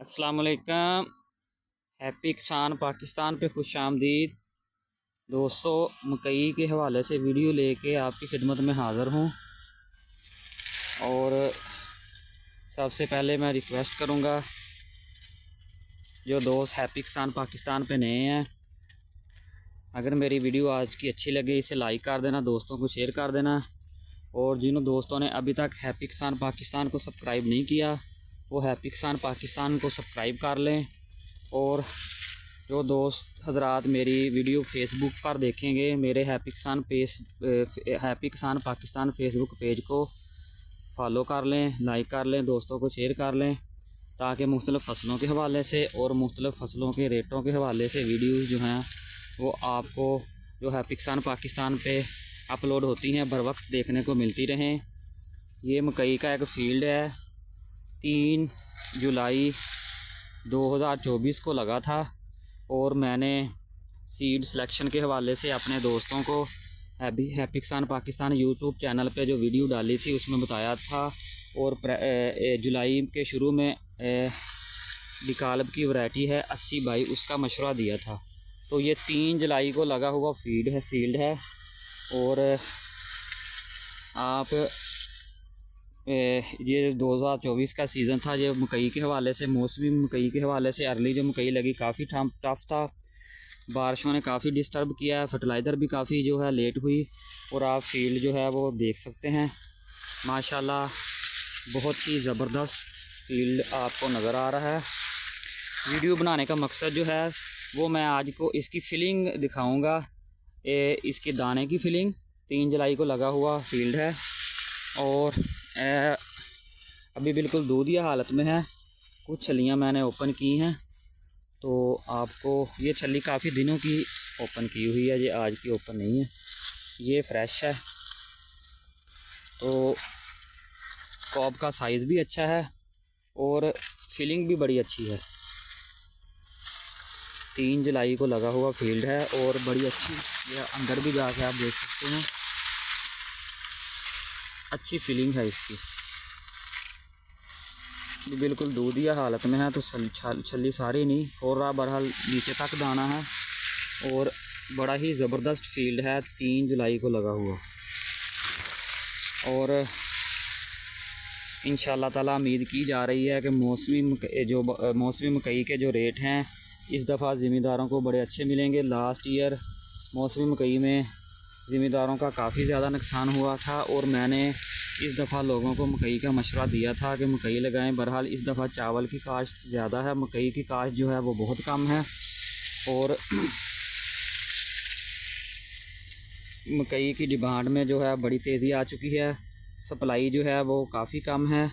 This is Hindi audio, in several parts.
अस्सलाम वालेकुम। हैप्पी किसान पाकिस्तान पे खुश आमदीद। दोस्तों, मकई के हवाले से वीडियो लेके आपकी खिदमत में हाज़िर हूँ। और सबसे पहले मैं रिक्वेस्ट करूँगा, जो दोस्त हैप्पी किसान पाकिस्तान पे नए हैं, अगर मेरी वीडियो आज की अच्छी लगे इसे लाइक कर देना, दोस्तों को शेयर कर देना। और जिन दोस्तों ने अभी तक हैप्पी किसान पाकिस्तान को सब्सक्राइब नहीं किया वो हैप्पी किसान पाकिस्तान को सब्सक्राइब कर लें। और जो दोस्त हजरात मेरी वीडियो फेसबुक पर देखेंगे, मेरे हैप्पी किसान पाकिस्तान फेसबुक पेज को फॉलो कर लें, लाइक कर लें, दोस्तों को शेयर कर लें, ताकि मुख्तलिफ़ फ़सलों के हवाले से और मुख्तलिफ़ फ़सलों के रेटों के हवाले से वीडियोज़ जो हैं वो आपको जो हैप्पी किसान पाकिस्तान पे अपलोड होती हैं बर वक्त देखने को मिलती रहें। ये मकई का एक फ़ील्ड है, 3 जुलाई 2024 को लगा था। और मैंने सीड सिलेक्शन के हवाले से अपने दोस्तों को हैप्पी किसान पाकिस्तान यूट्यूब चैनल पे जो वीडियो डाली थी उसमें बताया था। और जुलाई के शुरू में डिकालब की वैरायटी है 80/22, उसका मशवरा दिया था। तो ये 3 जुलाई को लगा हुआ फील्ड है। और आप ये 2024 का सीज़न था। ये मकई के हवाले से, मौसमी मकई के हवाले से अर्ली जो मकई लगी काफ़ी टफ था, बारिशों ने काफ़ी डिस्टर्ब किया है, फर्टिलाइज़र भी काफ़ी जो है लेट हुई। और आप फील्ड जो है वो देख सकते हैं, माशाल्लाह बहुत ही ज़बरदस्त फील्ड आपको नज़र आ रहा है। वीडियो बनाने का मकसद जो है वो मैं आज को इसकी फिलिंग दिखाऊंगा। इसके दाने की फिलिंग 3 जुलाई को लगा हुआ फील्ड है और अभी बिल्कुल दूधिया हालत में है। कुछ छलियाँ मैंने ओपन की हैं, तो आपको ये छली काफ़ी दिनों की ओपन की हुई है, ये आज की ओपन नहीं है, ये फ्रेश है। तो कॉब का साइज़ भी अच्छा है और फिलिंग भी बड़ी अच्छी है। 3 जुलाई को लगा हुआ फील्ड है और बड़ी अच्छी, ये अंदर भी जाके आप देख सकते हैं, अच्छी फीलिंग है इसकी। बिल्कुल दूधिया हालत में है, तो छली सारी नहीं और रहा, बहरहाल नीचे तक दाना है। और बड़ा ही ज़बरदस्त फील्ड है, 3 जुलाई को लगा हुआ। और इंशाल्लाह ताला उम्मीद की जा रही है कि मौसमी मकई के जो रेट हैं इस दफ़ा ज़मींदारों को बड़े अच्छे मिलेंगे। लास्ट ईयर मौसमी मकई में ज़मींदारों का काफ़ी ज़्यादा नुकसान हुआ था और मैंने इस दफ़ा लोगों को मकई का मशवरा दिया था कि मकई लगाएं। बहरहाल इस दफ़ा चावल की काश्त ज़्यादा है, मकई की काश्त जो है वो बहुत कम है। और मकई की डिमांड में जो है बड़ी तेज़ी आ चुकी है, सप्लाई जो है वो काफ़ी कम है।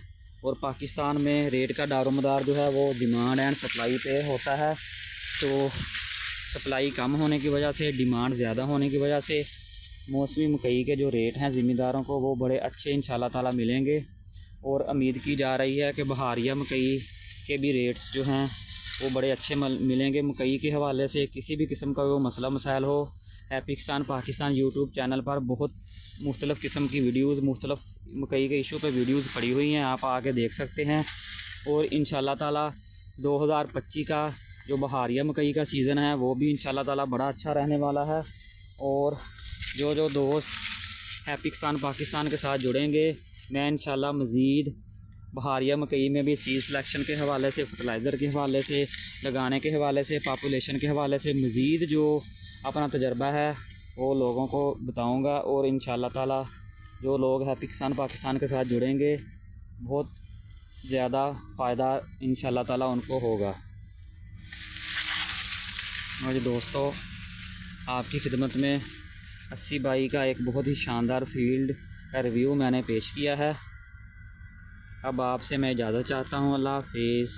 और पाकिस्तान में रेट का दारोमदार जो है वो डिमांड एंड सप्लाई पे होता है। तो सप्लाई कम होने की वजह से, डिमांड ज़्यादा होने की वजह से मौसमी मकई के जो रेट हैं ज़मींदारों को वो बड़े अच्छे इंशाल्लाह ताला मिलेंगे। और उम्मीद की जा रही है कि बहारिया मकई के भी रेट्स जो हैं वो बड़े अच्छे मिलेंगे। मकई के हवाले से किसी भी किस्म का वो मसला मसाइल हो, हैप्पी किसान पाकिस्तान यूट्यूब चैनल पर बहुत मुख्तलिफ़ किस्म की वीडियोज़, मुख्तलिफ़ मकई के इशू पर वीडियोज़ पड़ी हुई हैं, आप आके देख सकते हैं। और इंशाल्लाह ताला 2025 का जो बहारिया मकई का सीज़न है वो भी इंशाल्लाह ताला बड़ा अच्छा रहने वाला है। और जो दोस्त हैप्पी किसान पाकिस्तान के साथ जुड़ेंगे, मैं इंशाल्लाह मज़ीद बहारिया मकई में भी सीड सिलेक्शन के हवाले से, फर्टिलाइज़र के हवाले से, लगाने के हवाले से, पॉपुलेशन के हवाले से मज़ीद जो अपना तजर्बा है वो लोगों को बताऊंगा। और इंशाल्लाह ताला जो लोग हैप्पी किसान पाकिस्तान के साथ जुड़ेंगे बहुत ज़्यादा फ़ायदा इंशाल्लाह ताला उनको होगा। मेरे दोस्तों, आपकी खिदमत में 80/22 का एक बहुत ही शानदार फील्ड का रिव्यू मैंने पेश किया है। अब आपसे मैं इजाज़त चाहता हूँ। अल्लाह हाफ़िज़।